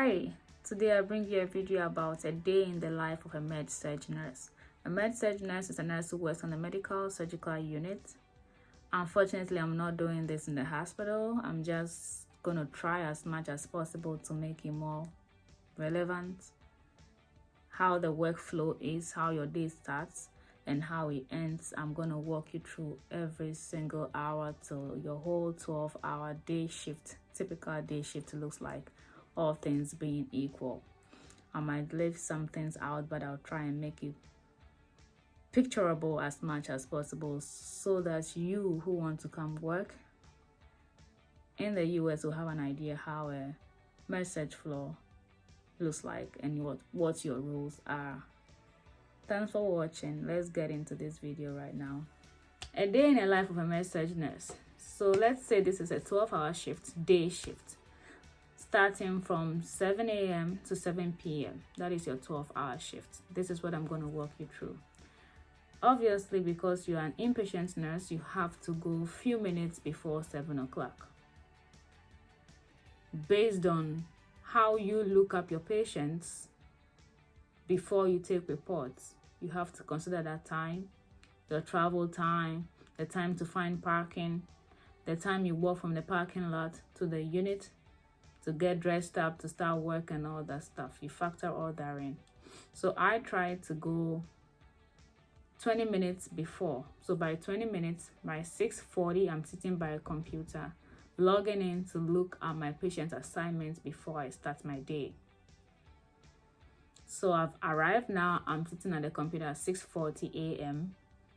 Hi, today I bring you a video about a day in the life of a MedSurg nurse. A MedSurg nurse is a nurse who works on the medical surgical unit. Unfortunately, I'm not doing this in the hospital. I'm just going to try as much as possible to make it more relevant. How the workflow is, how your day starts, and how it ends. I'm going to walk you through every single hour till your whole 12-hour day shift, typical day shift looks like, all things being equal. I might leave some things out, but I'll try and make it picturable as much as possible so that you who want to come work in the US will have an idea how a MedSurg floor looks like and what your rules are. Thanks for watching. Let's get into this video right now. A day in the life of a MedSurg nurse. So let's say this is a 12-hour shift, day shift, starting from 7 a.m. to 7 p.m. That is your 12-hour shift. This is what I'm going to walk you through. Obviously, because you're an inpatient nurse, you have to go a few minutes before 7 o'clock. Based on how you look up your patients before you take reports, you have to consider that time, your travel time, the time to find parking, the time you walk from the parking lot to the unit, to get dressed up, to start work and all that stuff. You factor all that in. So I try to go 20 minutes before. So by 20 minutes, by 6:40, I'm sitting by a computer, logging in to look at my patient assignments before I start my day. So I've arrived now. I'm sitting at the computer at 6:40 a.m.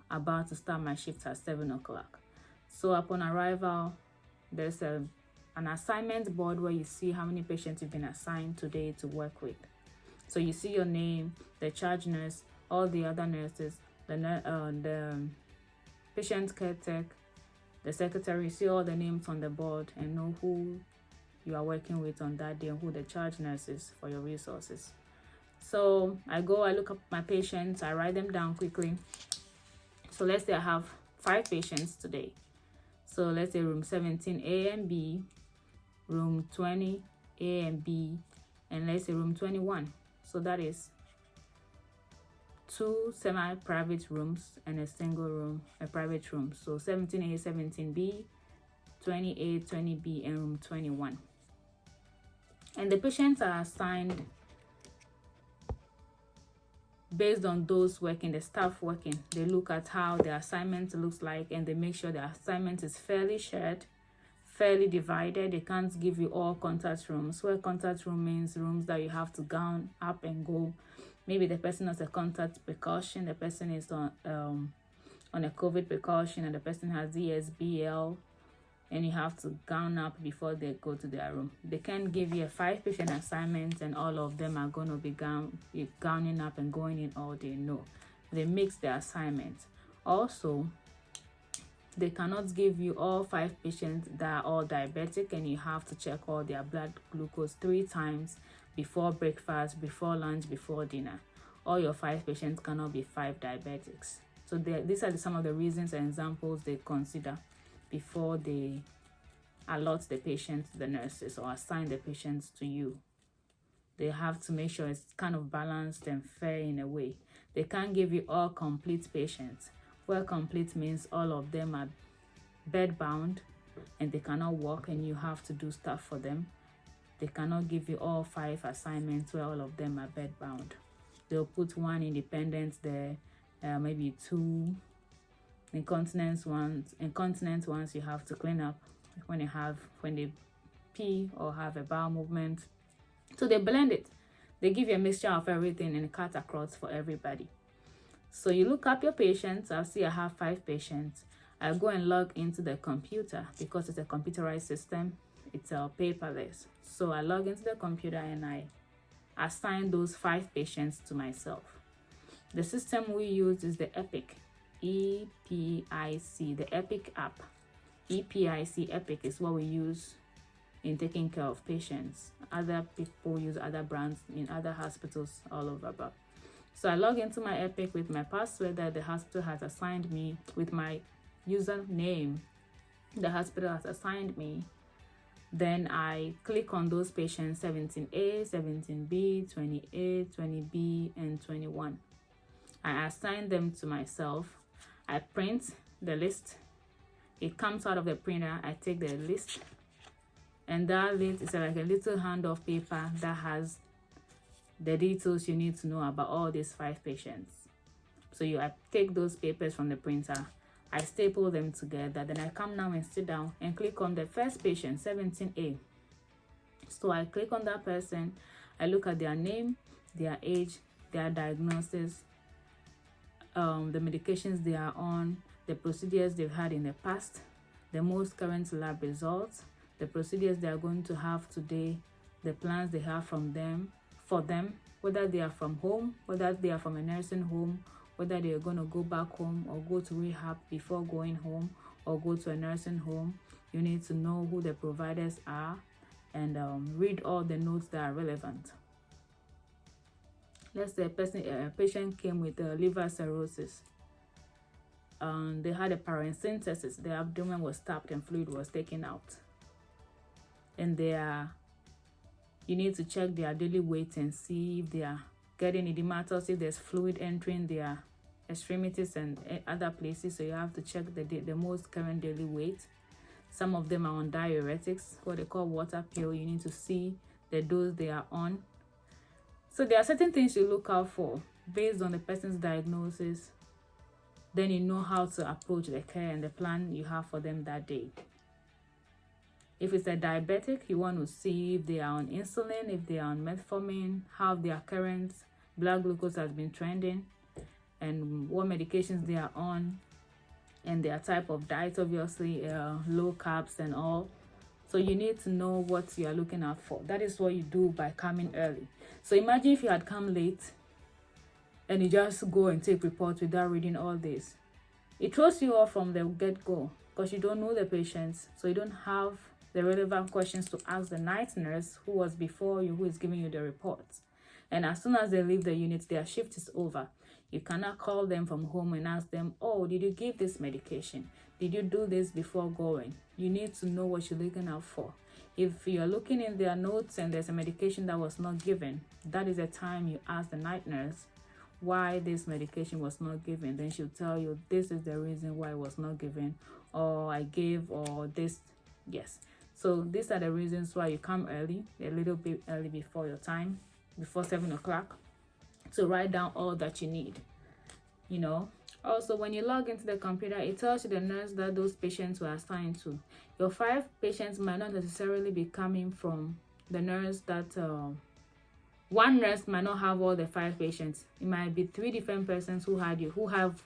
about to start my shift at 7 o'clock. So upon arrival, there's an assignment board where you see how many patients you've been assigned today to work with. So you see your name, the charge nurse, all the other nurses, the patient care tech, the secretary. You see all the names on the board and know who you are working with on that day and who the charge nurse is for your resources. So I look up my patients, I write them down quickly. So let's say I have 5 patients today. So let's say room 17 A and B, room 20 A and B, and let's say room 21. So that is 2 semi-private rooms and a single room, a private room. So 17A, 17B, 20A, 20B, and room 21. And the patients are assigned based on those working, the staff working. They look at how the assignment looks like and they make sure the assignment is fairly shared, fairly divided. They can't give you all contact rooms, where contact room means rooms that you have to gown up and go. Maybe the person has a contact precaution, the person is on a COVID precaution, and the person has ESBL, and you have to gown up before they go to their room. They can't give you a 5-patient assignment and all of them are going to be gowning up and going in all day. No, they mix the assignment. Also, they cannot give you all 5 patients that are all diabetic and you have to check all their blood glucose 3 times before breakfast, before lunch, before dinner. All your 5 patients cannot be 5 diabetics. So these are some of the reasons and examples they consider before they allot the patient to the nurses or assign the patients to you. They have to make sure it's kind of balanced and fair in a way. They can't give you all complete patients. Where complete means all of them are bed bound and they cannot walk and you have to do stuff for them. They cannot give you all 5 assignments where all of them are bed bound. They'll put 1 independent there, maybe 2 incontinent ones you have to clean up when they pee or have a bowel movement. So they blend it. They give you a mixture of everything and cut across for everybody. So you look up your patients. I'll see I have 5 patients. I go and log into the computer because it's a computerized system. It's paperless. So I log into the computer and I assign those 5 patients to myself. The system we use is the Epic. EPIC, the Epic app. EPIC, Epic, is what we use in taking care of patients. Other people use other brands in other hospitals all over. So I log into my Epic with my password that the hospital has assigned me, with my username the hospital has assigned me. Then I click on those patients 17A, 17B, 28, 20B, and 21. I assign them to myself. I print the list. It comes out of the printer. I take the list, and that list is like a little handoff paper that has the details you need to know about all these 5 patients. So I take those papers from the printer, I staple them together, then I come now and sit down and click on the first patient, 17A. So I click on that person, I look at their name, their age, their diagnosis, the medications they are on, the procedures they've had in the past, the most current lab results, the procedures they are going to have today, the plans they have for them, whether they are from home, whether they are from a nursing home, whether they are going to go back home or go to rehab before going home or go to a nursing home. You need to know who the providers are and read all the notes that are relevant. Let's say a patient came with liver cirrhosis. They had a paracentesis. The abdomen was tapped and fluid was taken out. And you need to check their daily weight and see if they are getting edematous, if there's fluid entering their extremities and other places. So you have to check the most current daily weight. Some of them are on diuretics, what they call water pill. You need to see the dose they are on. So there are certain things you look out for based on the person's diagnosis. Then you know how to approach the care and the plan you have for them that day. If it's a diabetic, you want to see if they are on insulin, if they are on metformin, how their current blood glucose has been trending, and what medications they are on, and their type of diet, obviously, low carbs and all. So you need to know what you are looking out for. That is what you do by coming early. So imagine if you had come late and you just go and take reports without reading all this. It throws you off from the get-go because you don't know the patients, so you don't have the relevant questions to ask the night nurse who was before you, who is giving you the reports. And as soon as they leave the unit, their shift is over. You cannot call them from home and ask them, oh, did you give this medication? Did you do this before going? You need to know what you're looking out for. If you're looking in their notes and there's a medication that was not given, that is the time you ask the night nurse why this medication was not given. Then she'll tell you, this is the reason why it was not given, or I gave, or this. Yes. So these are the reasons why you come early, a little bit early before your time, before 7 o'clock, to write down all that you need. Also, when you log into the computer, it tells you the nurse that those patients were assigned to. Your 5 patients might not necessarily be coming from the nurse that one nurse might not have all the 5 patients. It might be 3 different persons who have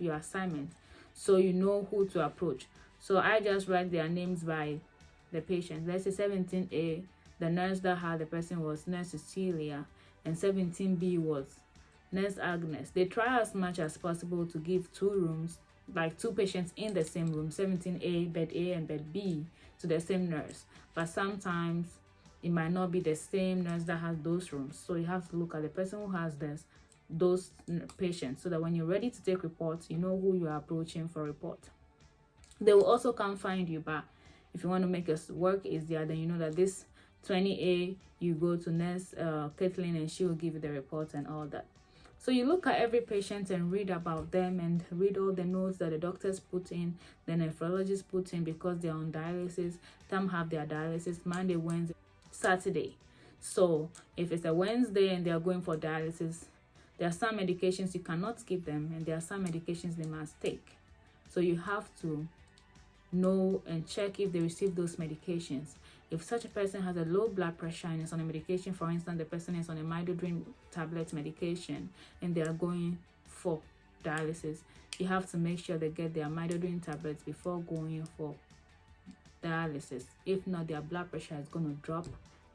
your assignment, so you know who to approach. So I just write their names by the patient. Let's say 17A, the nurse that had the person was Nurse Cecilia, and 17B was Nurse Agnes. They try as much as possible to give 2 rooms, like 2 patients in the same room, 17A, bed A and bed B, to the same nurse. But sometimes it might not be the same nurse that has those rooms. So you have to look at the person who has those patients, so that when you're ready to take reports, you know who you are approaching for report. They will also come find you, but if you want to make your work easier, then you know that this 20A, you go to Nurse Kathleen and she will give you the report and all that. So you look at every patient and read about them and read all the notes that the doctors put in, the nephrologists put in, because they're on dialysis. Some have their dialysis Monday, Wednesday, Saturday. So if it's a Wednesday and they're going for dialysis, there are some medications you cannot give them, and there are some medications they must take. So you have to know and check if they receive those medications. If such a person has a low blood pressure and is on a medication, for instance, the person is on a midodrine tablet medication and they are going for dialysis, you have to make sure they get their midodrine tablets before going for dialysis. If not, their blood pressure is going to drop,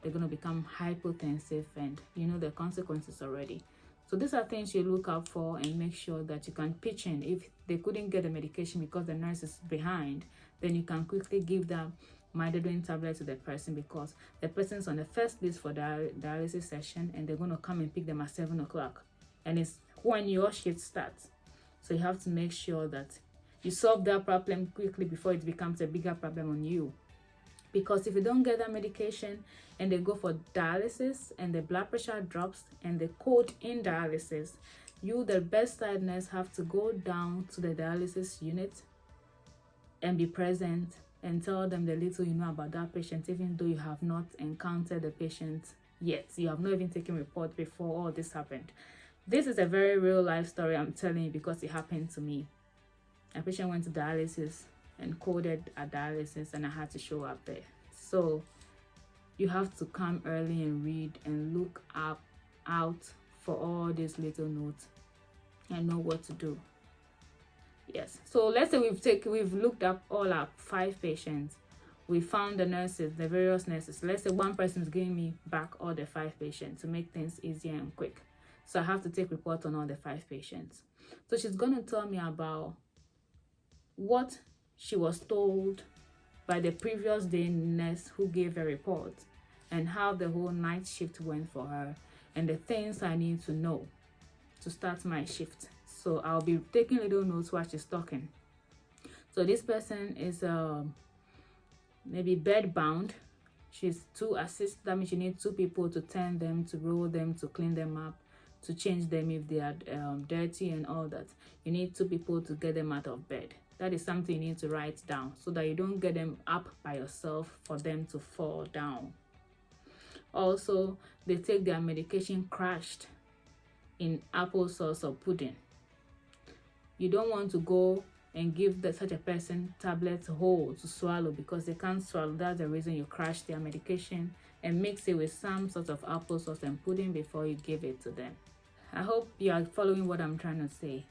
they're going to become hypotensive, and you know the consequences already. So these are things you look out for and make sure that you can pitch in. If they couldn't get the medication because the nurse is behind, then you can quickly give them midodrine tablet to the person, because the person's on the first list for dialysis session and they're going to come and pick them at 7 o'clock. And it's when your shift starts. So you have to make sure that you solve that problem quickly before it becomes a bigger problem on you. Because if you don't get that medication and they go for dialysis and the blood pressure drops and they code in dialysis, you, the bedside nurse, have to go down to the dialysis unit and be present and tell them the little you know about that patient, even though you have not encountered the patient yet. You have not even taken report before all this happened. This is a very real life story I'm telling you because it happened to me. A patient went to dialysis and coded at dialysis and I had to show up there. So you have to come early and read and look out for all these little notes and know what to do. Yes, so let's say we've looked up all our 5 patients. We found the nurses, the various nurses. Let's say one person is giving me back all the 5 patients to make things easier and quick. So I have to take report on all the 5 patients. So she's going to tell me about what she was told by the previous day nurse who gave a report and how the whole night shift went for her and the things I need to know to start my shift. So I'll be taking little notes while she's talking. So this person is maybe bed bound. She's 2 assists. That means you need 2 people to turn them, to roll them, to clean them up, to change them if they are dirty and all that. You need 2 people to get them out of bed. That is something you need to write down so that you don't get them up by yourself for them to fall down. Also, they take their medication crushed in applesauce or pudding. You don't want to go and give such a person tablets whole to swallow because they can't swallow. That's the reason you crush their medication and mix it with some sort of applesauce and pudding before you give it to them. I hope you are following what I'm trying to say.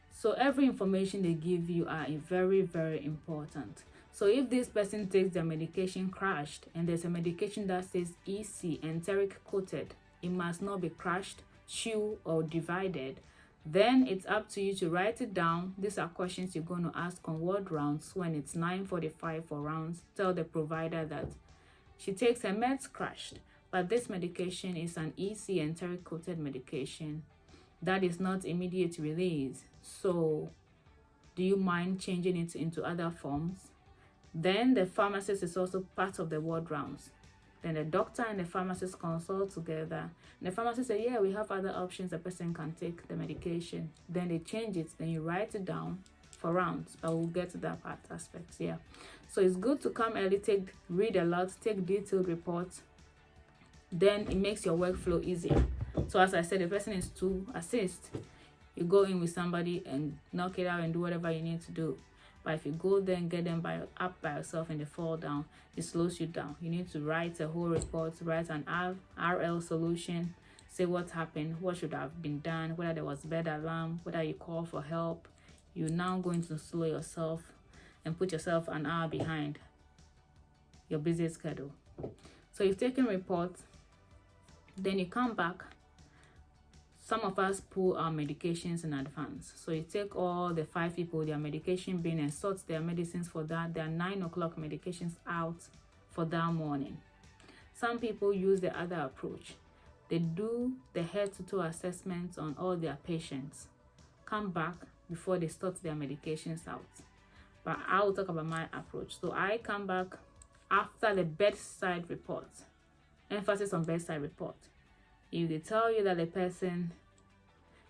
So every information they give you are very, very important. So if this person takes their medication crushed and there's a medication that says EC, enteric coated, it must not be crushed, chewed, or divided. Then it's up to you to write it down. These are questions you're going to ask on ward rounds when it's 9:45 for rounds. Tell the provider that she takes her meds crushed, but this medication is an EC, enteric coated medication that is not immediate release. So do you mind changing it into other forms? Then the pharmacist is also part of the ward rounds. Then the doctor and the pharmacist consult together. And the pharmacist says, yeah, we have other options. The person can take the medication. Then they change it. Then you write it down for rounds. But we'll get to that part aspect. Yeah. So it's good to come early, read a lot, take detailed reports. Then it makes your workflow easier. So as I said, the person is to assist. You go in with somebody and knock it out and do whatever you need to do. But if you go there and get them up by yourself and they fall down, it slows you down. You need to write a whole report, write an RL solution, say what happened, what should have been done, whether there was bed alarm, whether you call for help. You're now going to slow yourself and put yourself an hour behind your busy schedule. So you've taken reports, then you come back. Some of us pull our medications in advance. So you take all the 5 people, their medication bin, and sort their medicines for that. Their 9 o'clock medications out for that morning. Some people use the other approach. They do the head-to-toe assessments on all their patients, come back before they sort their medications out. But I will talk about my approach. So I come back after the bedside report. Emphasis on bedside report. If they tell you that the person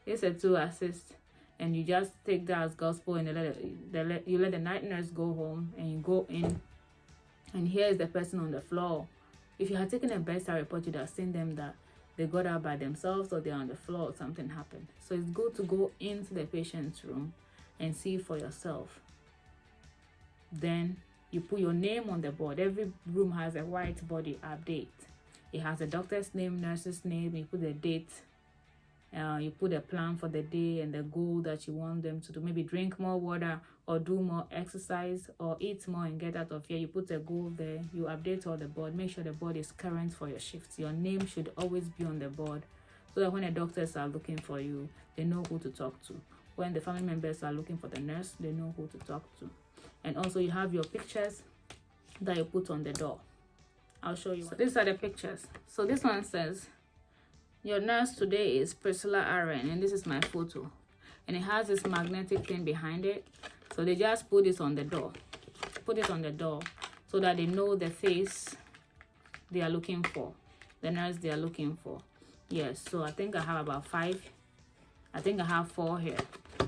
is a 2 assist and you just take that as gospel and you let the night nurse go home and you go in and here is the person on the floor. If you had taken a bedside report, you'd have seen them that they got out by themselves or they're on the floor or something happened. So it's good to go into the patient's room and see for yourself. Then you put your name on the board. Every room has a white body update. It has the doctor's name, nurse's name, you put the date, you put a plan for the day and the goal that you want them to do. Maybe drink more water or do more exercise or eat more and get out of here. You put a goal there, you update all the board, make sure the board is current for your shifts. Your name should always be on the board so that when the doctors are looking for you, they know who to talk to. When the family members are looking for the nurse, they know who to talk to. And also you have your pictures that you put on the door. I'll show you. So these are the pictures. So this one says, your nurse today is Priscilla RN, and this is my photo. And it has this magnetic thing behind it. So they just put this on the door. Put it on the door. so that they know the face they are looking for, the nurse they are looking for. Yes, so I think I have about 5. I think I have 4 here.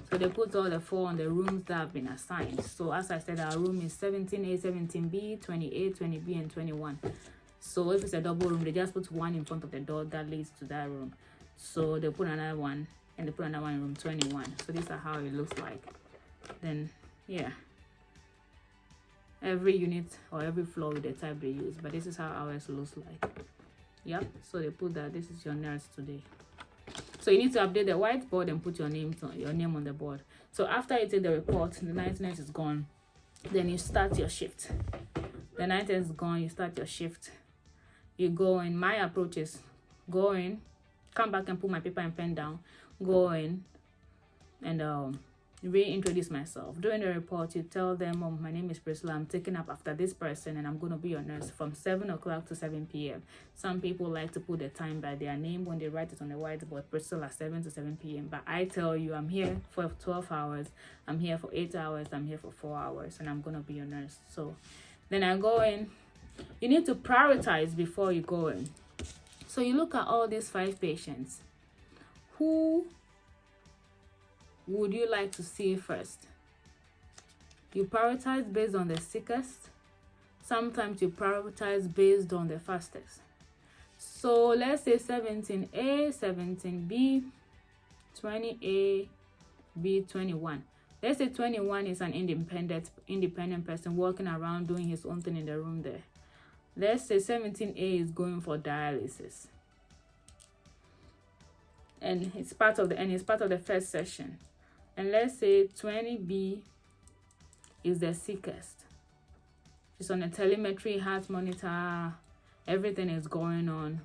So they put all the 4 on the rooms that have been assigned. So as I said, our room is 17A, 17B, 20A, 20B, and 21. So if it's a double room, they just put one in front of the door that leads to that room. So they put another one, and they put another one in room 21. So these are how it looks like. Then, yeah. Every unit or every floor with the type they use. But this is how ours looks like. Yep. So they put that this is your nurse today. So you need to update the whiteboard and put your name on the board. So after you take the report, the night nurse is gone. Then you start your shift. The night nurse is gone. You start your shift. You go in. My approach is go in, come back and put my paper and pen down. Go in and reintroduce myself. During the report, you tell them, oh, my name is Priscilla. I'm taking up after this person and I'm going to be your nurse from 7 o'clock to 7 p.m. Some people like to put the time by their name when they write it on the whiteboard, Priscilla, 7 to 7 p.m. But I tell you, I'm here for 12 hours. I'm here for 8 hours. I'm here for 4 hours and I'm going to be your nurse. So then I go in. You need to prioritize before you go in. So you look at all these 5 patients. Who would you like to see first? You prioritize based on the sickest. Sometimes you prioritize based on the fastest. So let's say 17A, 17B, 20A, B, 21. Let's say 21 is an independent person walking around doing his own thing in the room there. Let's say 17A is going for dialysis. And it's part of the first session. And let's say 20B is the sickest. She's on a telemetry, heart monitor, everything is going on.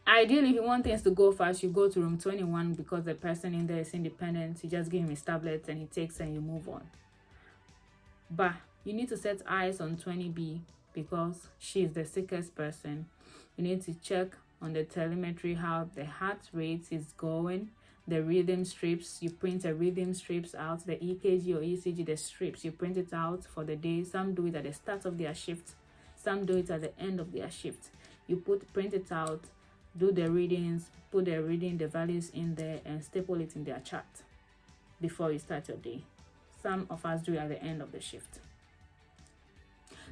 Ideally, if you want things to go fast, you go to room 21 because the person in there is independent. You just give him his tablets and he takes and you move on. But you need to set eyes on 20B because she's the sickest person. You need to check on the telemetry how the heart rate is going. The rhythm strips, you print the rhythm strips out, the EKG or ECG, the strips, you print it out for the day. Some do it at the start of their shift, some do it at the end of their shift. You print it out, do the readings, put the values in there and staple it in their chart before you start your day. Some of us do it at the end of the shift.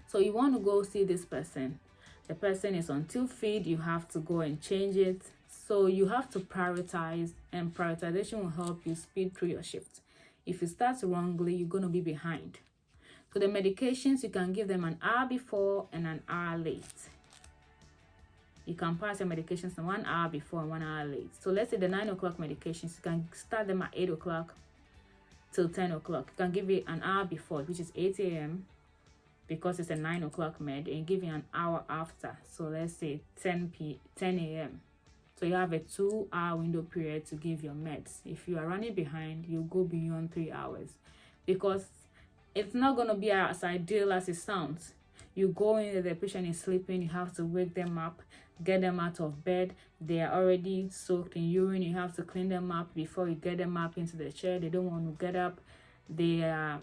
So you want to go see this person. The person is on tube feed, you have to go and change it. So you have to prioritize, and prioritization will help you speed through your shift. If you start wrongly, you're going to be behind. So the medications, you can give them an hour before and an hour late. You can pass your medications 1 hour before and 1 hour late. So let's say the 9 o'clock medications, you can start them at 8 o'clock till 10 o'clock. You can give it an hour before, which is 8 a.m. because it's a 9 o'clock med, and give it an hour after. So let's say 10 a.m. So you have a 2-hour window period to give your meds. If you are running behind, you go beyond 3 hours because it's not going to be as ideal as it sounds. You go in, the patient is sleeping, you have to wake them up, get them out of bed. They are already soaked in urine. You have to clean them up before you get them up into the chair. They don't want to get up. They are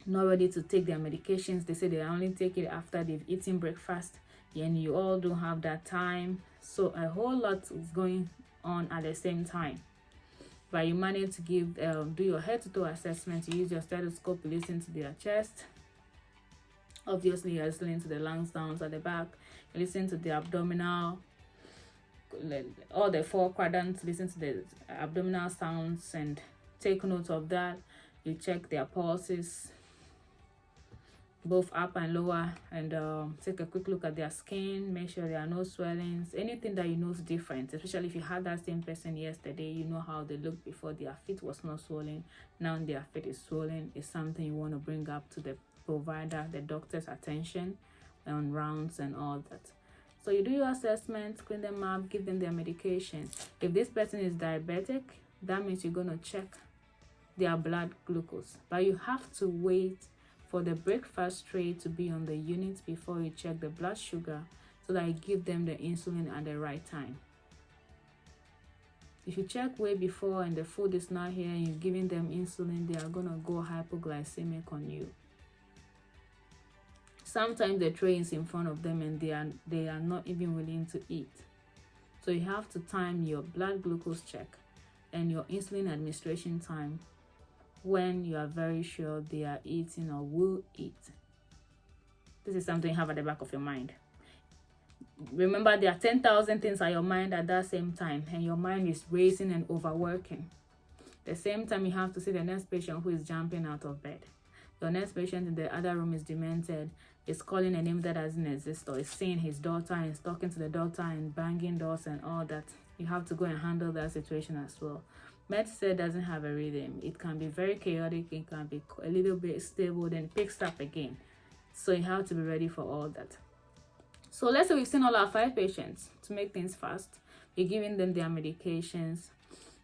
not ready to take their medications. They say they only take it after they've eaten breakfast, and you all don't have that time. So a whole lot is going on at the same time. But you manage to do your head-to-toe assessment. You use your stethoscope, you listen to their chest. Obviously, you're listening to the lung sounds at the back. You listen to the abdominal, all the 4 quadrants, listen to the abdominal sounds and take note of that. You check their pulses, both up and lower, and take a quick look at their skin. Make sure there are no swellings. Anything that you know is different, especially if you had that same person yesterday, you know how they looked before. Their feet was not swollen, now their feet is swollen. It's something you want to bring up to the provider, the doctor's attention on rounds and all that. So you do your assessment, clean them up, give them their medication. If this person is diabetic, that means you're going to check their blood glucose, but you have to wait for the breakfast tray to be on the unit before you check the blood sugar, so that you give them the insulin at the right time. If you check way before and the food is not here and you're giving them insulin, they are going to go hypoglycemic on you. Sometimes the tray is in front of them and they are not even willing to eat. So you have to time your blood glucose check and your insulin administration time when you are very sure they are eating or will eat. This is something you have at the back of your mind. Remember, there are 10,000 things at your mind at that same time, and your mind is racing and overworking. The same time, you have to see the next patient who is jumping out of bed. Your next patient in the other room is demented, is calling a name that doesn't exist, or is seeing his daughter and is talking to the daughter and banging doors and all that. You have to go and handle that situation as well. MedSurg doesn't have a rhythm. It can be very chaotic, it can be a little bit stable, then it picks up again. So you have to be ready for all that. So let's say we've seen all our 5 patients. To make things fast, we're giving them their medications.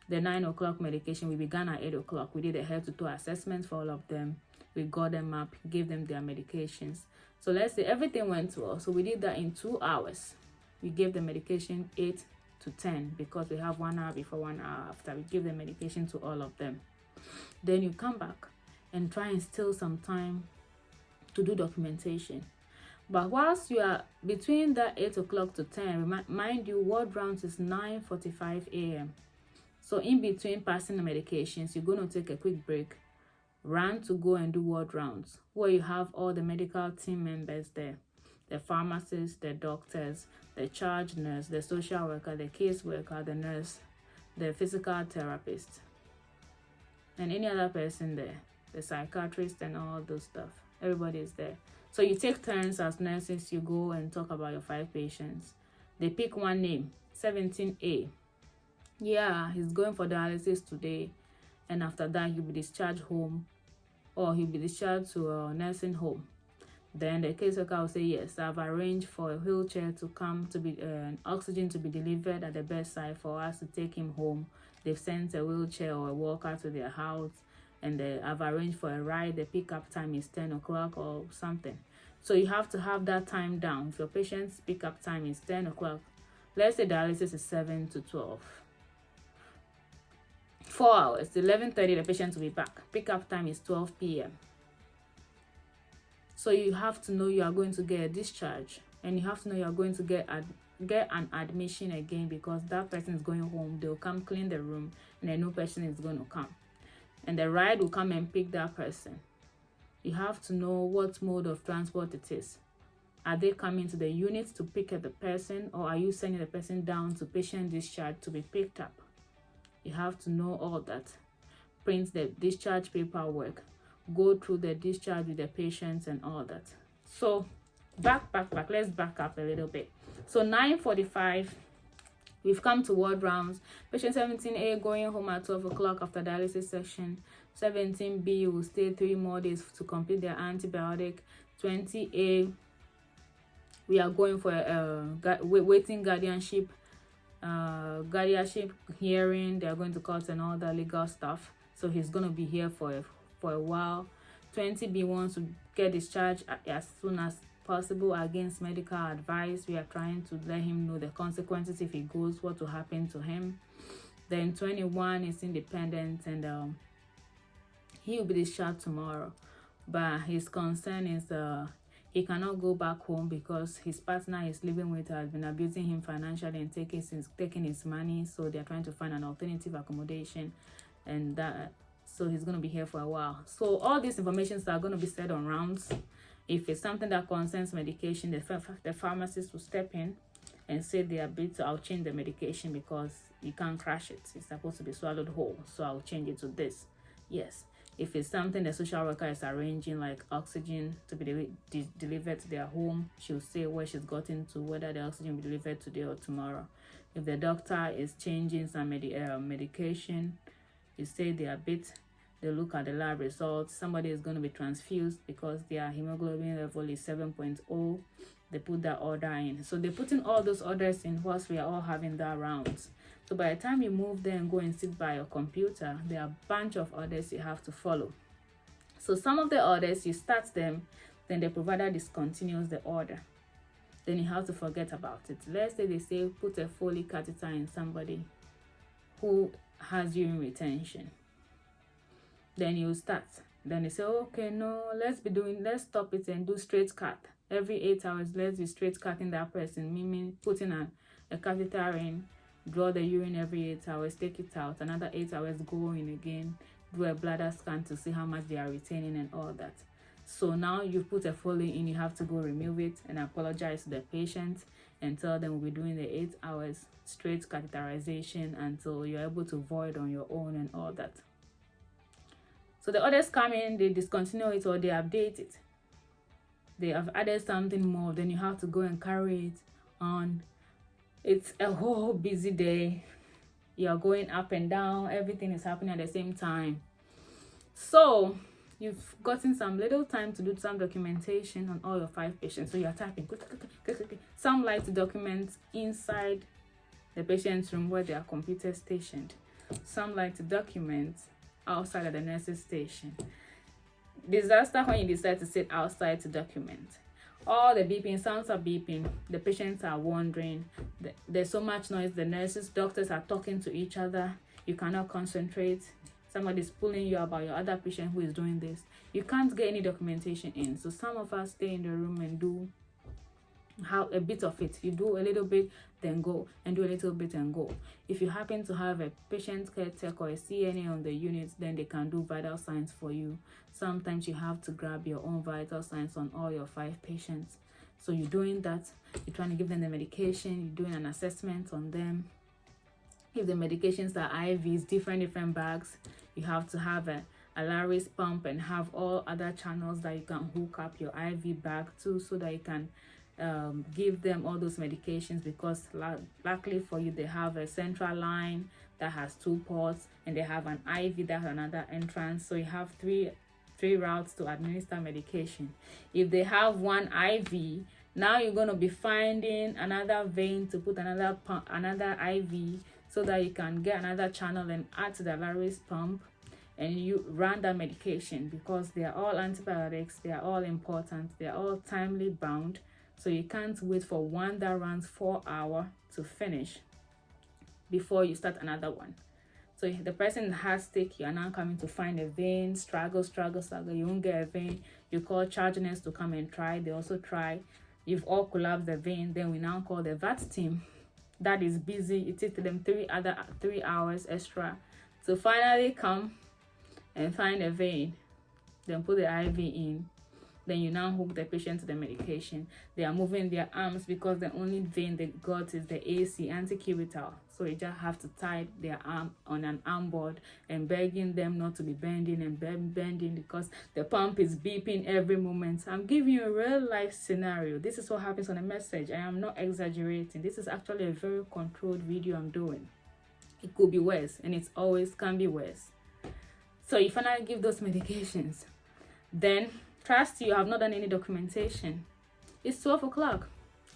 The 9 o'clock medication, we began at 8 o'clock. We did a head to toe assessment for all of them. We got them up, gave them their medications. So let's say everything went well. So we did that in 2 hours. We gave the medication 8 to 10 because we have 1 hour before, 1 hour after. We give the medication to all of them. Then you come back and try and steal some time to do documentation. But whilst you are between that 8 o'clock to 10, mind you, ward rounds is 9:45 a.m. So in between passing the medications, you're going to take a quick break, run to go and do ward rounds, where you have all the medical team members there, the pharmacists, the doctors, the charge nurse, the social worker, the case worker, the nurse, the physical therapist, and any other person there, the psychiatrist and all those stuff. Everybody is there. So you take turns as nurses, you go and talk about your 5 patients. They pick one name, 17A. Yeah, he's going for dialysis today, and after that he'll be discharged home, or he'll be discharged to a nursing home. Then the caseworker will say, yes, I've arranged for a wheelchair to come to be oxygen to be delivered at the bedside for us to take him home. They've sent a wheelchair or a walker to their house, and I've arranged for a ride. The pickup time is 10 o'clock or something. So you have to have that time down. If your patient's pickup time is 10 o'clock, let's say dialysis is 7 to 12. 4 hours, 11:30, the patient will be back. Pickup time is 12 p.m. So you have to know you are going to get a discharge, and you have to know you are going to get an admission again, because that person is going home. They'll come clean the room, and a new person is going to come, and the ride will come and pick that person. You have to know what mode of transport it is. Are they coming to the unit to pick up the person, or are you sending the person down to patient discharge to be picked up? You have to know all that. Print the discharge paperwork. Go through the discharge with the patients and all that. So back. Let's back up a little bit. So 9:45, we've come to ward rounds. Patient 17A going home at 12 o'clock after dialysis session. 17B will stay 3 more days to complete their antibiotic. 20A, we are going for a waiting guardianship hearing. They are going to court and all the legal stuff. So he's going to be here for a while. 20B wants to get discharged as soon as possible against medical advice. We are trying to let him know the consequences if he goes, what will happen to him. Then 21 is independent, and he will be discharged tomorrow. But his concern is he cannot go back home because his partner he's living with has been abusing him financially and taking his money. So they're trying to find an alternative accommodation, and so he's going to be here for a while. So all these informations are going to be said on rounds. If it's something that concerns medication, the pharmacist will step in and say they are bit, I'll change the medication because you can't crash it. It's supposed to be swallowed whole, so I'll change it to this. Yes. If it's something the social worker is arranging, like oxygen to be delivered to their home, she'll say where she's gotten to, whether the oxygen will be delivered today or tomorrow. If the doctor is changing some medication, you say they are bit, they look at the lab results. Somebody is going to be transfused because their hemoglobin level is 7.0. They put that order in. So they're putting all those orders in whilst we are all having that rounds. So by the time you move there and go and sit by your computer, there are a bunch of orders you have to follow. So some of the orders, you start them, then the provider discontinues the order. Then you have to forget about it. Let's say they say put a Foley catheter in somebody who has urine retention. Then you start. Then they say, okay, no, let's stop it and do straight cath. Every 8 hours, let's be straight cutting that person, meaning putting a catheter in, draw the urine every 8 hours, take it out, another 8 hours, go in again, do a bladder scan to see how much they are retaining and all that. So now you put a Foley in, you have to go remove it and apologize to the patient and tell them we'll be doing the 8 hours straight catheterization until you're able to void on your own and all that. So the others come in, they discontinue it or they update it. They have added something more, then you have to go and carry it on. It's a whole busy day. You're going up and down, everything is happening at the same time. So you've gotten some little time to do some documentation on all your 5 patients. So you're typing. Some like to document inside the patient's room where they are computer stationed. Some like to document outside of the nurse's station. Disaster when you decide to sit outside to document. All the beeping sounds are beeping. The patients are wandering. There's so much noise. The nurses, doctors are talking to each other. You cannot concentrate. Somebody's pulling you about your other patient who is doing this. You can't get any documentation in. So some of us stay in the room and do a bit of it. You do a little bit, then go, and do a little bit and go. If you happen to have a patient care tech or a CNA on the unit, then they can do vital signs for you. Sometimes you have to grab your own vital signs on all your 5 patients. So you're doing that. You're trying to give them the medication. You're doing an assessment on them. If the medications are IVs, different bags, you have to have a Laris pump and have all other channels that you can hook up your IV bag to, so that you can give them all those medications, because luckily for you, they have a central line that has 2 ports and they have an IV that has another entrance. So you have three routes to administer medication. If they have one IV, now you're going to be finding another vein to put another IV, so that you can get another channel and add to the Laris pump and you run that medication, because they are all antibiotics, they are all important, they are all timely bound. So you can't wait for one that runs 4 hours to finish before you start another one. So if the person has stick, you are now coming to find a vein, struggle. You won't get a vein. You call charge nurse to come and try. They also try. You've all collapsed the vein. Then we now call the VAT team. That is busy. It takes them 3 hours extra to finally come and find a vein. Then put the IV in. Then you now hook the patient to the medication. They are moving their arms because the only vein they got is the AC, anticubital. So you just have to tie their arm on an arm board and begging them not to be bending and bending because the pump is beeping every moment. I'm giving you a real life scenario. This is what happens on a message. I am not exaggerating. This is actually a very controlled video I'm doing. It could be worse, and it always can be worse. So you finally give those medications. Then trust you have not done any documentation. It's 12 o'clock.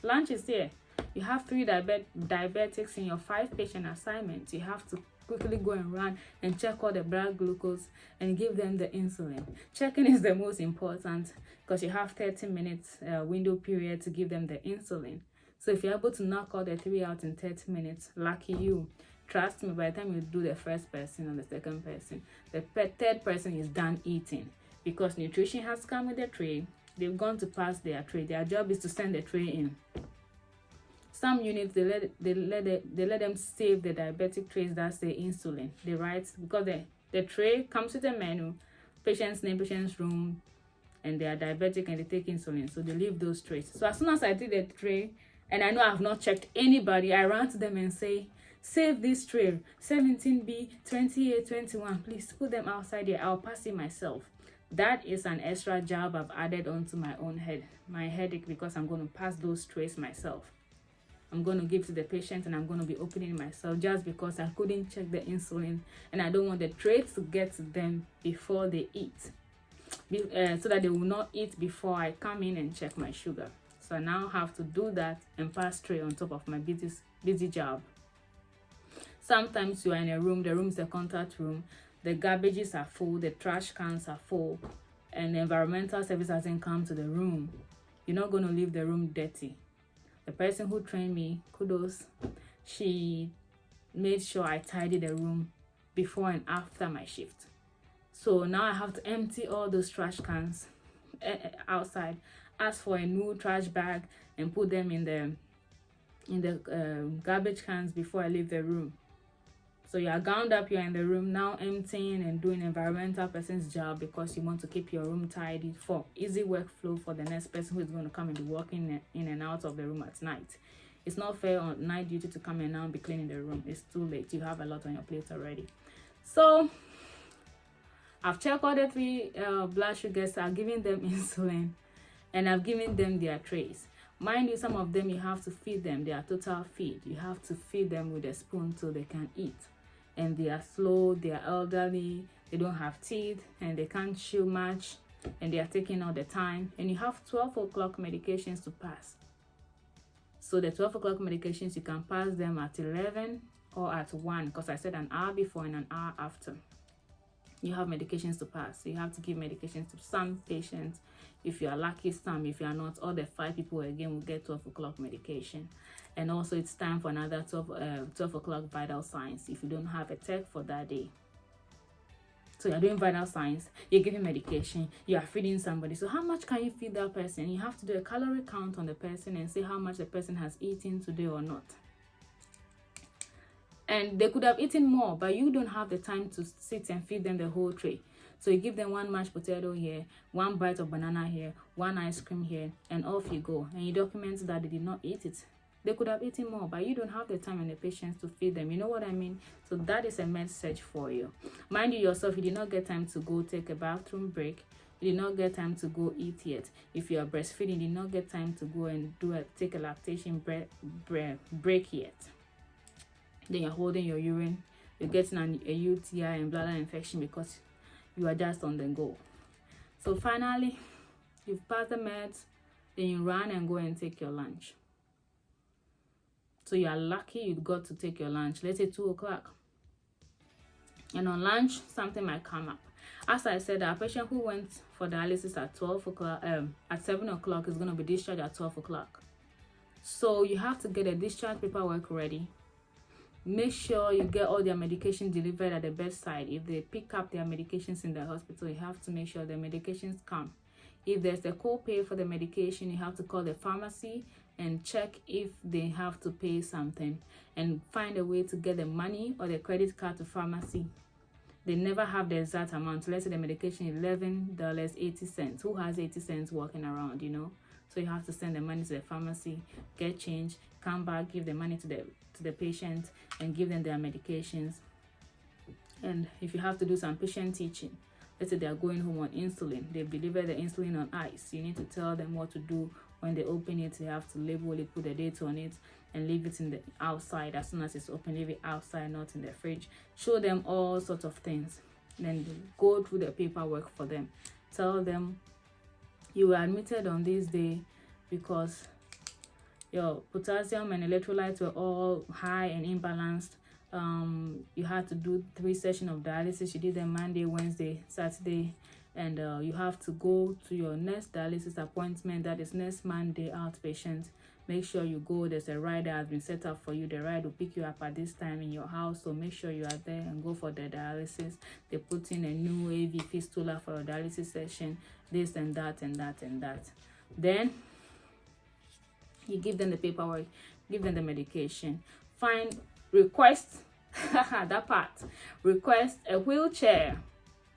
Lunch is here. You have 3 diabetics in your 5 patient assignment. You have to quickly go and run and check all the blood glucose and give them the insulin. Checking is the most important because you have 30 minutes window period to give them the insulin. So if you're able to knock all the 3 out in 30 minutes, lucky you. Trust me, by the time you do the first person and the second person, the third person is done eating. Because nutrition has come with the tray, they've gone to pass their tray. Their job is to send the tray in. Some units they let them save the diabetic trays that say insulin. They write, because the tray comes with a menu, patient's name, patient's room, and they are diabetic and they take insulin. So they leave those trays. So as soon as I did the tray, and I know I have not checked anybody, I run to them and say, save this tray, 17B, 28, 21. Please put them outside here. I'll pass it myself. That is an extra job I've added onto my own headache, because I'm going to pass those trays myself. I'm going to give to the patient and I'm going to be opening myself just because I couldn't check the insulin and I don't want the tray to get to them before they eat, so that they will not eat before I come in and check my sugar. So I now have to do that and pass tray on top of my busy job. Sometimes you are in a room, the room is a contact room, the garbages are full, the trash cans are full, and the environmental service hasn't come to the room. You're not going to leave the room dirty. The person who trained me, kudos, she made sure I tidied the room before and after my shift. So now I have to empty all those trash cans outside, ask for a new trash bag and put them in the garbage cans before I leave the room. So you are gowned up, you're in the room now, emptying and doing environmental person's job because you want to keep your room tidy for easy workflow for the next person who is going to come and be walking in and out of the room at night. It's not fair on night duty to come in now and be cleaning the room. It's too late. You have a lot on your plate already. So I've checked all the 3 blood sugars. I've given them insulin and I've given them their trays. Mind you, some of them you have to feed them. They are total feed. You have to feed them with a spoon so they can eat. And they are slow, they are elderly, they don't have teeth, and they can't chew much, and they are taking all the time. And you have 12 o'clock medications to pass. So the 12 o'clock medications, you can pass them at 11 or at 1, because I said an hour before and an hour after. You have medications to pass. So you have to give medications to some patients. If you are lucky, some. If you are not, all the 5 people again will get 12 o'clock medication. And also it's time for another 12 o'clock vital signs if you don't have a tech for that day. So you're doing vital signs, you're giving medication, you are feeding somebody. So how much can you feed that person? You have to do a calorie count on the person and see how much the person has eaten today or not. And they could have eaten more, but you don't have the time to sit and feed them the whole tray. So you give them 1 mashed potato here, 1 bite of banana here, 1 ice cream here, and off you go. And you document that they did not eat it. They could have eaten more, but you don't have the time and the patience to feed them. You know what I mean? So that is a MedSurg for you. Mind you yourself, you did not get time to go take a bathroom break. You did not get time to go eat yet. If you are breastfeeding, you did not get time to go and take a lactation break yet. Then you're holding your urine. You're getting a UTI and bladder infection because you are just on the go. So finally, you've passed the meds. Then you run and go and take your lunch. So you are lucky you got to take your lunch, let's say 2 o'clock. And on lunch, something might come up. As I said, our patient who went for dialysis at 12 o'clock, at 7 o'clock is going to be discharged at 12 o'clock. So you have to get a discharge paperwork ready. Make sure you get all their medication delivered at the bedside. If they pick up their medications in the hospital, you have to make sure the medications come. If there's a co-pay for the medication, you have to call the pharmacy and check if they have to pay something and find a way to get the money or the credit card to pharmacy. They never have the exact amount. Let's say the medication is $11.80. Who has 80 cents walking around, you know? So you have to send the money to the pharmacy, get change, come back, give the money to the patient and give them their medications. And if you have to do some patient teaching, let's say they are going home on insulin, they deliver the insulin on ice. You need to tell them what to do when they open it. You have to label it, put the date on it, and leave it in the outside. As soon as it's open, leave it outside, not in the fridge. Show them all sorts of things. Then go through the paperwork for them. Tell them you were admitted on this day because your potassium and electrolytes were all high and imbalanced. You had to do 3 sessions of dialysis. You did them Monday, Wednesday, Saturday, and you have to go to your next dialysis appointment. That is next Monday, outpatient. Make sure you go. There's a ride that has been set up for you. The ride will pick you up at this time in your house, so make sure you are there and go for the dialysis. They put in a new AV fistula for a dialysis session, this and that and that and that. Then you give them the paperwork, give them the medication. Request that part. Request a wheelchair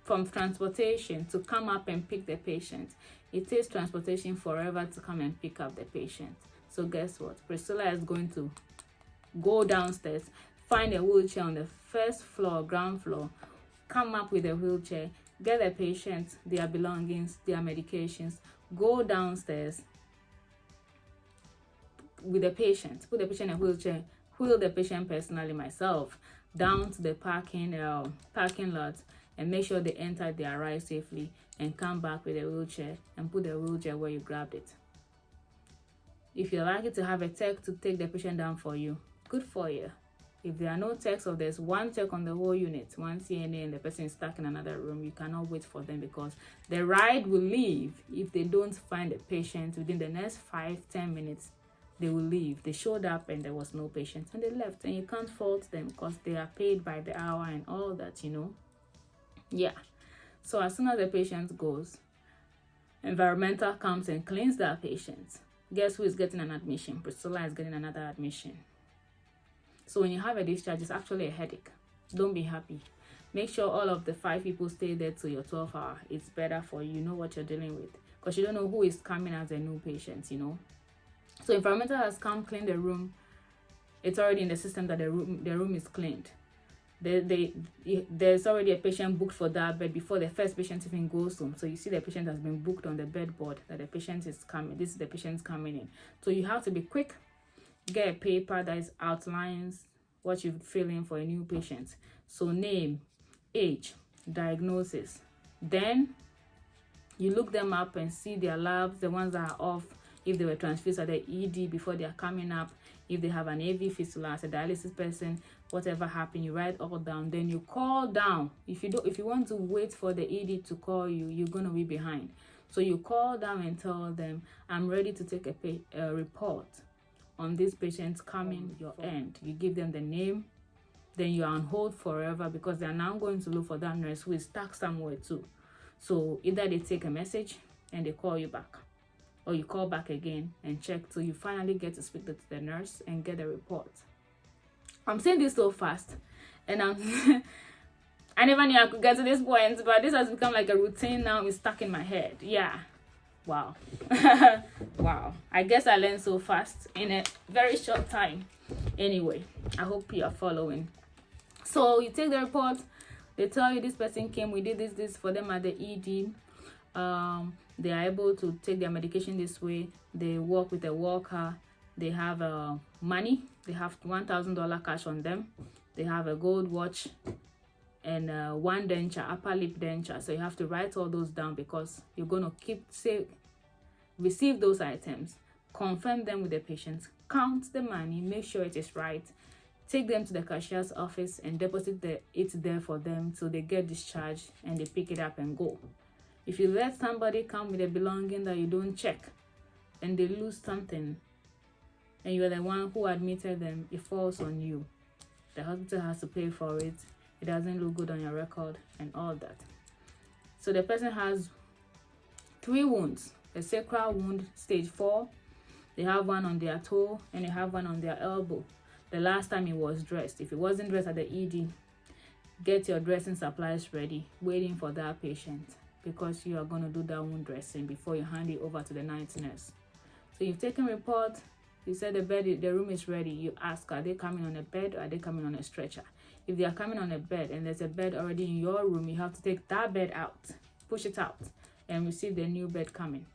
from transportation to come up and pick the patient. It takes transportation forever to come and pick up the patient. So guess what? Priscilla is going to go downstairs, find a wheelchair on the first floor, ground floor, come up with a wheelchair, get the patient, their belongings, their medications, go downstairs with the patient, put the patient in a wheelchair, wheel the patient personally myself down to the parking lot and make sure they enter their ride safely and come back with a wheelchair and put the wheelchair where you grabbed it. If you're lucky to have a tech to take the patient down for you, good for you. If there are no techs or there's one tech on the whole unit, one CNA and the person is stuck in another room, you cannot wait for them because the ride will leave if they don't find the patient within the next 5-10 minutes. They will leave. They showed up and there was no patient and they left, and you can't fault them because they are paid by the hour and all that, you know. Yeah. So as soon as the patient goes, Environmental comes and cleans that patient. Guess who is getting an admission? Priscilla is getting another admission. So when you have a discharge, it's actually a headache. Don't be happy. Make sure all of the 5 people stay there till your 12 hour. It's better for you. You know what you're dealing with. Because you don't know who is coming as a new patient, you know. So environmental has come, clean the room. It's already in the system that the room is cleaned. There's already a patient booked for that bed before the first patient even goes home. So you see the patient has been booked on the bed board that the patient is coming. This is the patient coming in. So you have to be quick. Get a paper that outlines what you're feeling for a new patient. So name, age, diagnosis. Then you look them up and see their labs, the ones that are off, if they were transfused at the ED before they are coming up, if they have an AV fistula as a dialysis person, whatever happened, you write all down. Then you call down. If you want to wait for the ED to call you, you're gonna be behind. So you call down and tell them, I'm ready to take a report on this patient coming your end. You give them the name, then you're on hold forever because they're now going to look for that nurse who is stuck somewhere too. So either they take a message and they call you back, or you call back again and check till you finally get to speak to the nurse and get a report. I'm saying this so fast, and I never knew I could get to this point, but this has become like a routine now. It's stuck in my head. Yeah. Wow. Wow. I guess I learned so fast in a very short time. Anyway, I hope you are following. So you take the report. They tell you this person came. We did this for them at the ED. They are able to take their medication this way. They work with a walker. They have money. They have $1,000 cash on them. They have a gold watch and one denture, upper lip denture. So you have to write all those down because you're going to receive those items, confirm them with the patient, count the money, make sure it is right, take them to the cashier's office and deposit it there for them till they get discharged and they pick it up and go. If you let somebody come with a belonging that you don't check and they lose something and you're the one who admitted them, it falls on you. The hospital has to pay for it. It doesn't look good on your record and all that. So the person has 3 wounds. A sacral wound, stage 4. They have one on their toe and they have one on their elbow. The last time it was dressed. If it wasn't dressed at the ED, get your dressing supplies ready, waiting for that patient, because you are going to do that wound dressing before you hand it over to the night nurse. So you've taken report. You said the room is ready. You ask, are they coming on a bed or are they coming on a stretcher? If they are coming on a bed and there's a bed already in your room, you have to take that bed out, push it out, and receive the new bed coming.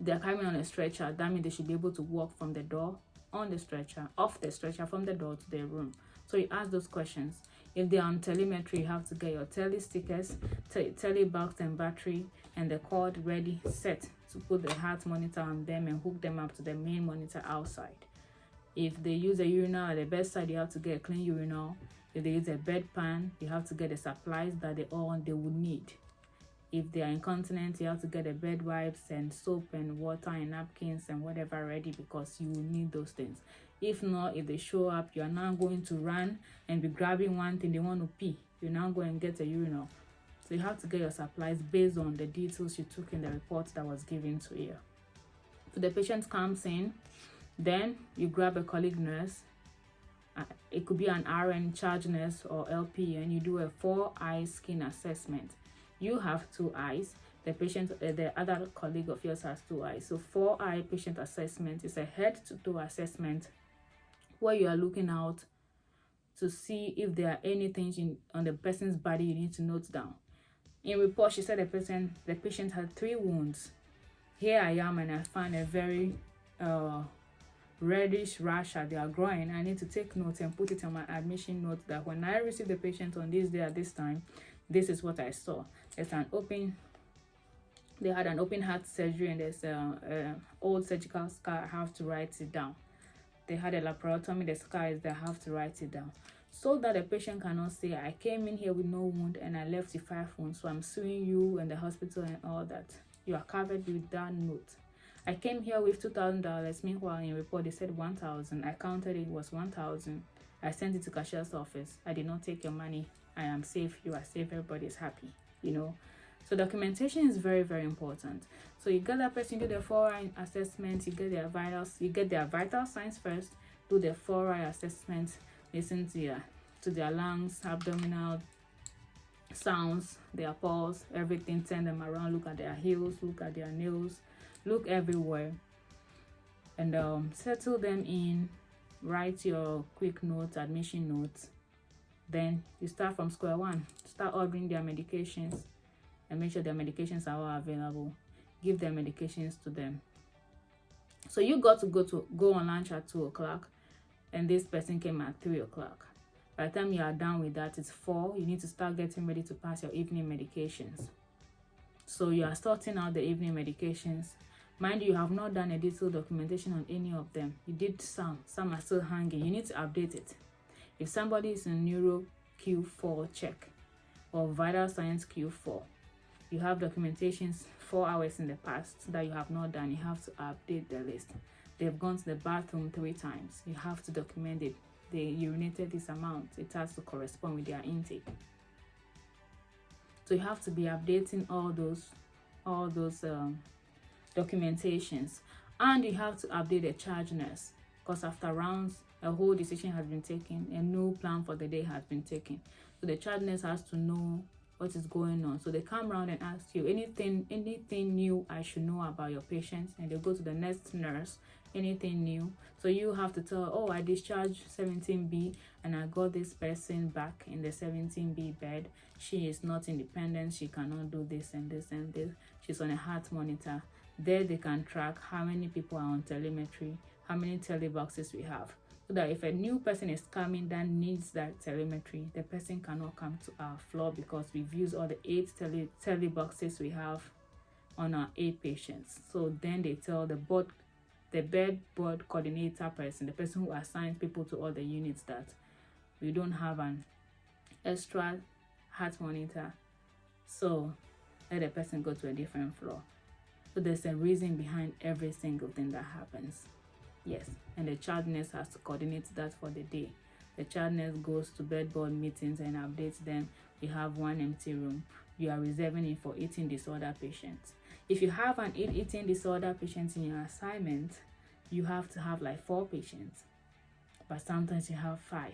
If they are coming on a stretcher, that means they should be able to walk from the door on the stretcher, off the stretcher, from the door to their room. So you ask those questions. If they are on telemetry, you have to get your tele stickers, tele box and battery, and the cord ready, set to put the heart monitor on them and hook them up to the main monitor outside. If they use a urinal at the bedside, you have to get a clean urinal. If they use a bedpan, you have to get the supplies that they would need. If they are incontinent, you have to get the bed wipes and soap and water and napkins and whatever ready, because you will need those things. If not, if they show up, you are now going to run and be grabbing one thing they want to pee. You're now going to get a urinal. So you have to get your supplies based on the details you took in the report that was given to you. So the patient comes in, then you grab a colleague nurse. It could be an RN, charge nurse, or LP, and you do a 4-eye skin assessment. You have 2 eyes. The patient, the other colleague of yours has 2 eyes. So 4-eye patient assessment is a head-to-toe assessment where you are looking out to see if there are any things on the person's body you need to note down. In report, she said the patient had 3 wounds. Here I am, and I found a very reddish rash at their groin. I need to take notes and put it on my admission note that when I received the patient on this day at this time, this is what I saw. They had an open heart surgery, and there's an old surgical scar. I have to write it down. They had a laparotomy, the scar is there. I have to write it down, so that the patient cannot say, I came in here with no wound and I left with 5 wounds, so I'm suing you and the hospital and all that. You are covered with that note. I came here with $2,000. Meanwhile, in report, they said $1,000. I counted it was $1,000. I sent it to cashier's office. I did not take your money. I am safe. You are safe. Everybody is happy. You know, So documentation is very, very important. So you get that person, do the 4-eye assessment, you get their vitals, you get their vital signs first, do the 4-eye assessment, listen to their lungs, abdominal sounds, their pulse, everything, turn them around, look at their heels, look at their nails, look everywhere, and settle them in, write your quick notes, admission notes. Then you start from square one, start ordering their medications and make sure their medications are all available. Give their medications to them. So you got to go on lunch at 2 o'clock, and this person came at 3 o'clock. By the time you are done with that, it's 4. You need to start getting ready to pass your evening medications. So you are sorting out the evening medications. Mind you have not done a detailed documentation on any of them. You did some are still hanging. You need to update it. If somebody is in neuro Q4 check or vital signs Q4, you have documentations 4 hours in the past that you have not done. You have to update the list. They've gone to the bathroom 3 times. You have to document it. They urinated this amount. It has to correspond with their intake. So you have to be updating all those documentations, and you have to update the charge nurse, because after rounds a whole decision has been taken and no plan for the day has been taken. So the charge nurse has to know what is going on. So they come around and ask you anything new I should know about your patient, and they go to the next nurse, anything new. So you have to tell, oh, I discharged 17B and I got this person back in the 17B bed. She is not independent, she cannot do this and this and this, she's on a heart monitor. There they can track how many people are on telemetry, how many teleboxes we have, so that if a new person is coming that needs that telemetry, the person cannot come to our floor, because we've used all the 8 teleboxes we have on our 8 patients. So then they tell the bed board coordinator person, the person who assigns people to all the units, that we don't have an extra heart monitor, so let the person go to a different floor. So there's a reason behind every single thing that happens. Yes, and the child nurse has to coordinate that for the day. The child nurse goes to bed board meetings and updates them. We have 1 empty room. You are reserving it for eating disorder patients. If you have an eating disorder patient in your assignment, you have to have like 4 patients, but sometimes you have 5,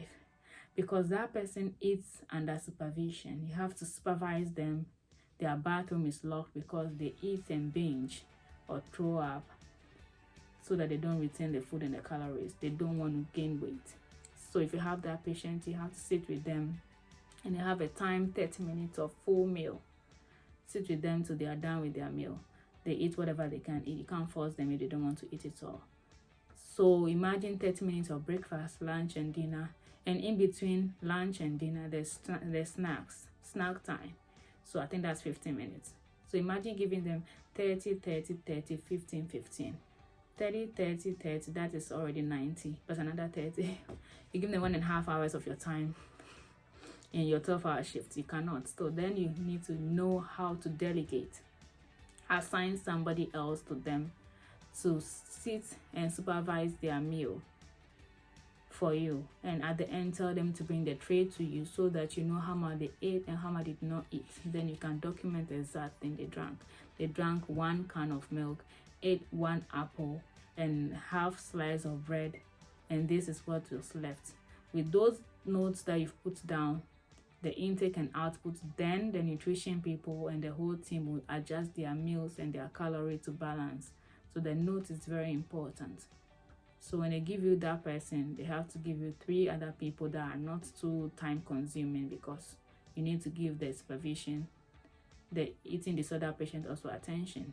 because that person eats under supervision. You have to supervise them. Their bathroom is locked because they eat and binge or throw up, so that they don't retain the food and the calories. They don't want to gain weight. So if you have that patient, you have to sit with them and they have a time, 30 minutes of full meal. Sit with them till they are done with their meal. They eat whatever they can eat. You can't force them if they don't want to eat it all. So imagine 30 minutes of breakfast, lunch and dinner, and in between lunch and dinner there's snack time. So I think that's 15 minutes. So imagine giving them 30, 30, 30, 15, 15. 30, 30, 30, that is already 90, plus another 30. You give them 1.5 hours of your time in your 12-hour shift. You cannot. So then you need to know how to delegate. Assign somebody else to them to sit and supervise their meal for you, and at the end tell them to bring the tray to you, so that you know how much they ate and how much they did not eat. Then you can document the exact thing they drank. They drank 1 can of milk, ate 1 apple and half slice of bread, and this is what was left. With those notes that you've put down, the intake and output, then the nutrition people and the whole team will adjust their meals and their calorie to balance. So the note is very important. So when they give you that person, they have to give you 3 other people that are not too time consuming, because you need to give the supervision, the eating disorder patient also attention.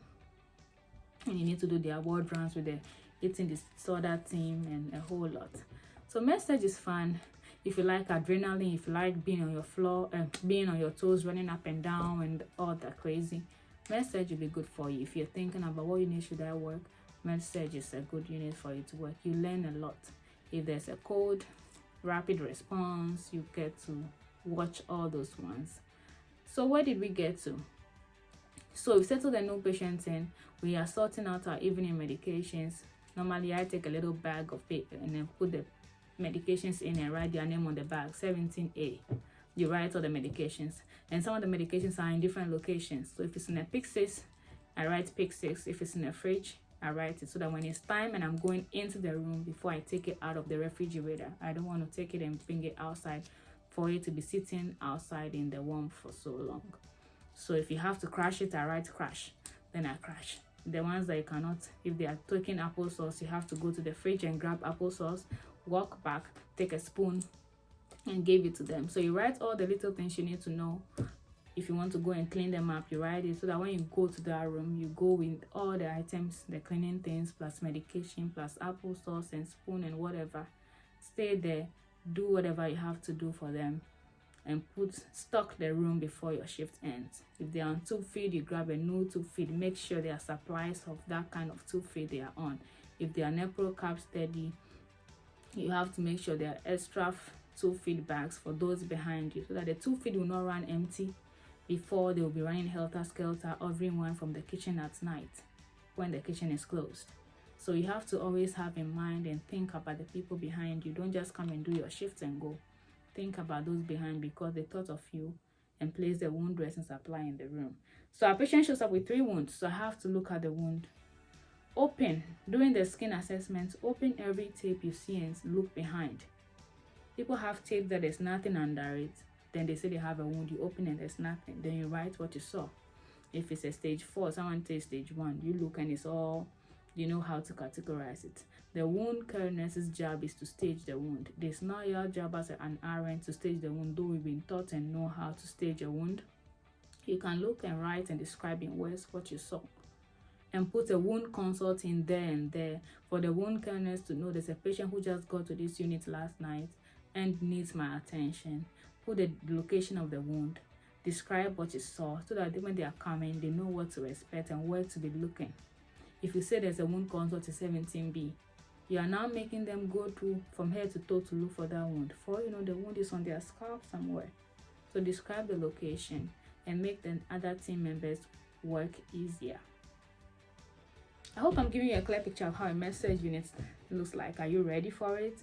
And you need to do their ward rounds with the eating disorder team and a whole lot. So MedSurg is fun. If you like adrenaline, if you like being on your floor and being on your toes, running up and down and all that crazy, MedSurg will be good for you. If you're thinking about what unit should I work, MedSurg is a good unit for you to work. You learn a lot. If there's a code, rapid response, you get to watch all those ones. So where did we get to? So we've settled the new patients in. We are sorting out our evening medications. Normally I take a little bag of paper and then put the medications in and write their name on the bag, 17A. you write all the medications. And some of the medications are in different locations. So if it's in a pick 6, I write pick 6. If it's in a fridge, I write it, so that when it's time and I'm going into the room, before I take it out of the refrigerator, I don't want to take it and bring it outside for it to be sitting outside in the warmth for so long. So if you have to crash it, I write crash, then I crash. The ones that you cannot, if they are taking applesauce, you have to go to the fridge and grab applesauce, walk back, take a spoon and give it to them. So you write all the little things you need to know. If you want to go and clean them up, you write it, so that when you go to that room, you go with all the items, the cleaning things, plus medication, plus applesauce and spoon and whatever. Stay there, do whatever you have to do for them, and stock the room before your shift ends. If they are on tube feed, you grab a new tube feed. Make sure there are supplies of that kind of tube feed they are on. If they are Nepro cap steady, you have to make sure there are extra tube feed bags for those behind you, so that the tube feed will not run empty before they will be running helter-skelter, ordering one from the kitchen at night when the kitchen is closed. So you have to always have in mind and think about the people behind you. Don't just come and do your shift and go. Think about those behind, because they thought of you and place the wound dressing supply in the room. So our patient shows up with 3 wounds, so I have to look at the wound. Open, during the skin assessment, open every tape you see and look behind. People have tape that there's nothing under it. Then they say they have a wound, you open and there's nothing. Then you write what you saw. If it's a stage 4, someone takes stage 1, you look and it's all, you know how to categorize it. The wound care nurse's job is to stage the wound. It's not your job as an RN to stage the wound, though we've been taught and know how to stage a wound. You can look and write and describe in words what you saw, and put a wound consult in there and there for the wound care nurse to know there's a patient who just got to this unit last night and needs my attention. Put the location of the wound, describe what you saw, so that when they are coming, they know what to expect and where to be looking. If you say there's a wound consult in 17B, you are now making them go through from head to toe to look for that wound. For you know, the wound is on their scalp somewhere. So describe the location and make the other team members work easier. I hope I'm giving you a clear picture of how a MedSurg unit looks like. Are you ready for it?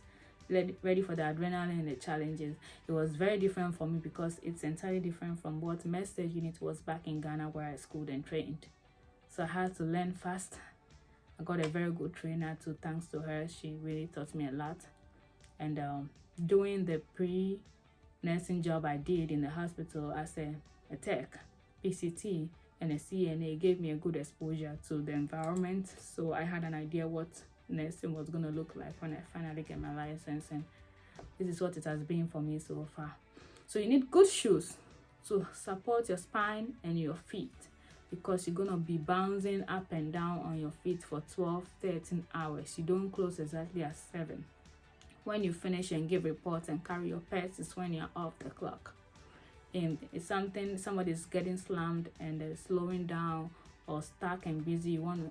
Ready for the adrenaline and the challenges? It was very different for me, because it's entirely different from what MedSurg unit was back in Ghana, where I schooled and trained. So I had to learn fast. I got a very good trainer too, thanks to her. She really taught me a lot. And doing the pre-nursing job I did in the hospital as a tech, PCT, and a CNA gave me a good exposure to the environment. So I had an idea what nursing was going to look like when I finally get my license, and this is what it has been for me so far. So you need good shoes to support your spine and your feet, because you're going to be bouncing up and down on your feet for 12-13 hours. You don't close exactly at 7. When you finish and give reports and carry your pets is when you're off the clock. And it's somebody's getting slammed and they're slowing down or stuck and busy, you want to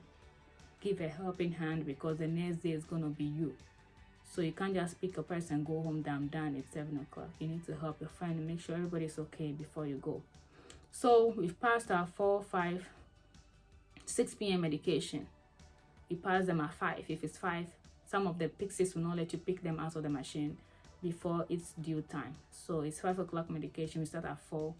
give a helping hand, because the next day is going to be you. So you can't just pick a person and go home, I'm done at 7 o'clock. You need to help your friend and make sure everybody's okay before you go. So we've passed our 4, 5, 6 p.m. medication. You pass them at 5. If it's 5, some of the pixies will not let you pick them out of the machine before it's due time. So it's 5 o'clock medication. We start at 4.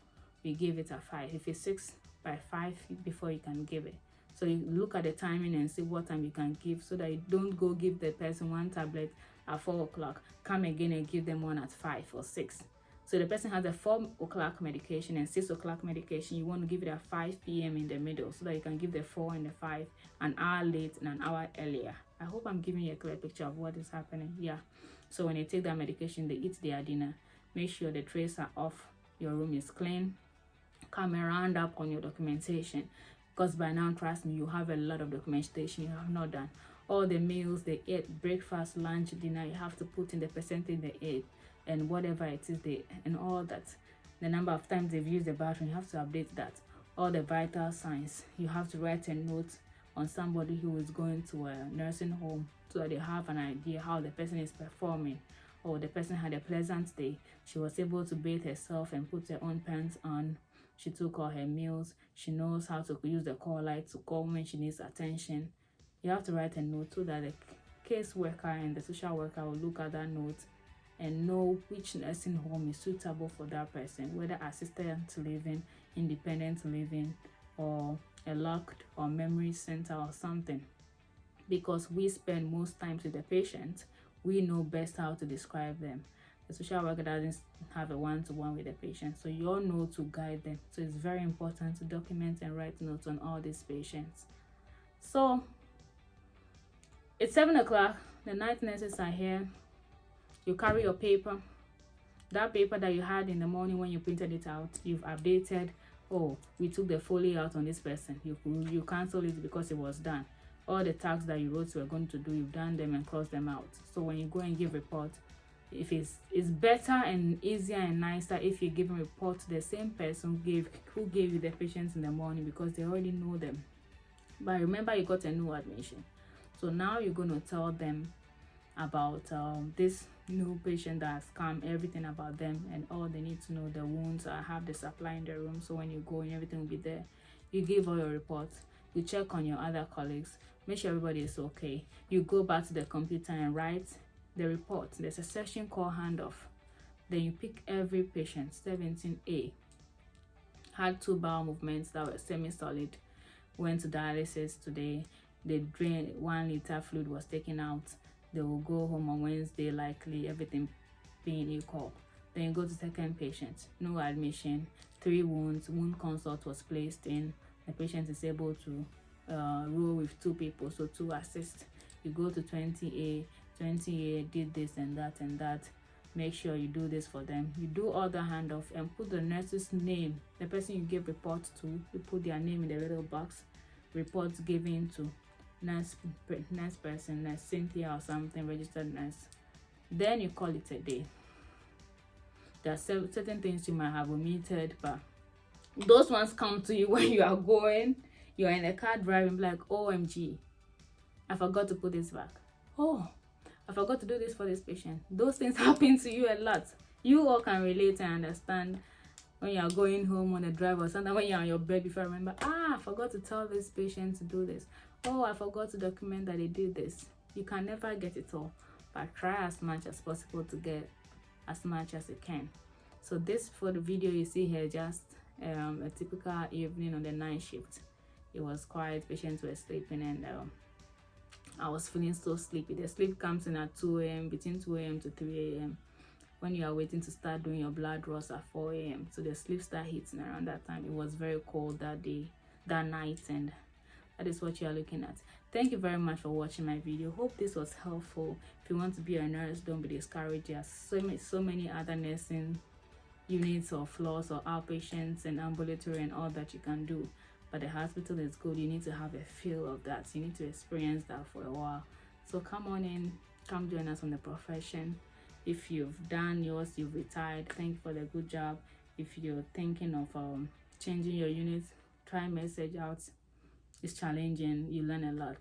We give it at 5. If it's 6, by 5 before you can give it. So you look at the timing and see what time you can give, so that you don't go give the person one tablet at 4 o'clock, come again and give them one at 5 or 6. So the person has a 4 o'clock medication and 6 o'clock medication. You want to give it at 5 p.m. in the middle, so that you can give the 4 and the 5 an hour late and an hour earlier. I hope I'm giving you a clear picture of what is happening. Yeah. So when they take that medication, they eat their dinner. Make sure the trays are off. Your room is clean. Come and round up on your documentation, because by now, trust me, you have a lot of documentation you have not done. All the meals they ate, breakfast, lunch, dinner, you have to put in the percentage they ate and whatever it is they, and all that. The number of times they've used the bathroom, you have to update that. All the vital signs, you have to write a note on somebody who is going to a nursing home, so that they have an idea how the person is performing. Or the person had a pleasant day. She was able to bathe herself and put her own pants on. She took all her meals. She knows how to use the call light to call when she needs attention. You have to write a note, so that the case worker and the social worker will look at that note and know which nursing home is suitable for that person, whether assisted living, independent living, or a locked or memory center or something. Because we spend most times with the patient, we know best how to describe them. The social worker doesn't have a one-to-one with the patient, so you all know to guide them. So it's very important to document and write notes on all these patients. So it's 7 o'clock, the night nurses are here. You carry your paper, that paper that you had in the morning when you printed it out, you've updated. Oh, we took the folio out on this person. You cancel it because it was done. All the tasks that you wrote you were going to do, you've done them and crossed them out. So when you go and give report, if it's better and easier and nicer if you give a report to the same person who gave you the patients in the morning, because they already know them. But remember, you got a new admission, so now you're going to tell them about this new patient that has come, everything about them and all they need to know, the wounds. I have the supply in the room, so when you go and everything will be there. You give all your reports, you check on your other colleagues, make sure everybody is okay. You go back to the computer and write the report. There's a section called handoff. Then you pick every patient. 17A had 2 bowel movements that were semi-solid, went to dialysis today. They drained 1 liter fluid was taken out. They will go home on Wednesday, likely, everything being equal. Then you go to second patient, no admission, 3 wounds, wound consult was placed in. The patient is able to roll with 2 people, so 2 assists. You go to 20A. 20A did this and that and that. Make sure you do this for them. You do all the handoff and put the nurse's name, the person you give report to. You put their name in the little box. Reports given to nurse person, nurse Cynthia or something, registered nurse. Then you call it a day. There are certain things you might have omitted, but those ones come to you when you are going. You're in a car driving, like, OMG, I forgot to put this back. Oh, I forgot to do this for this patient. Those things happen to you a lot. You all can relate and understand when you're going home on a drive, or sometimes when you're on your bed before, remember, I forgot to tell this patient to do this. Oh, I forgot to document that they did this. You can never get it all, but try as much as possible to get as much as you can. So this, for the video you see here, just a typical evening on the night shift. It was quiet, patients were sleeping, and I was feeling so sleepy. The sleep comes in at 2 a.m., between 2 a.m. to 3 a.m. when you are waiting to start doing your blood draws at 4 a.m. So the sleep start hitting around that time. It was very cold that day, that night, and that is what you are looking at. Thank you very much for watching my video. Hope this was helpful. If you want to be a nurse, don't be discouraged. There's so many other nursing units or floors or outpatients and ambulatory and all that you can do. But the hospital is good. You need to have a feel of that. You need to experience that for a while. So come on in, come join us on the profession. If you've done yours, you've retired, thank you for the good job. If you're thinking of changing your unit, try MedSurg out. It's challenging. You learn a lot.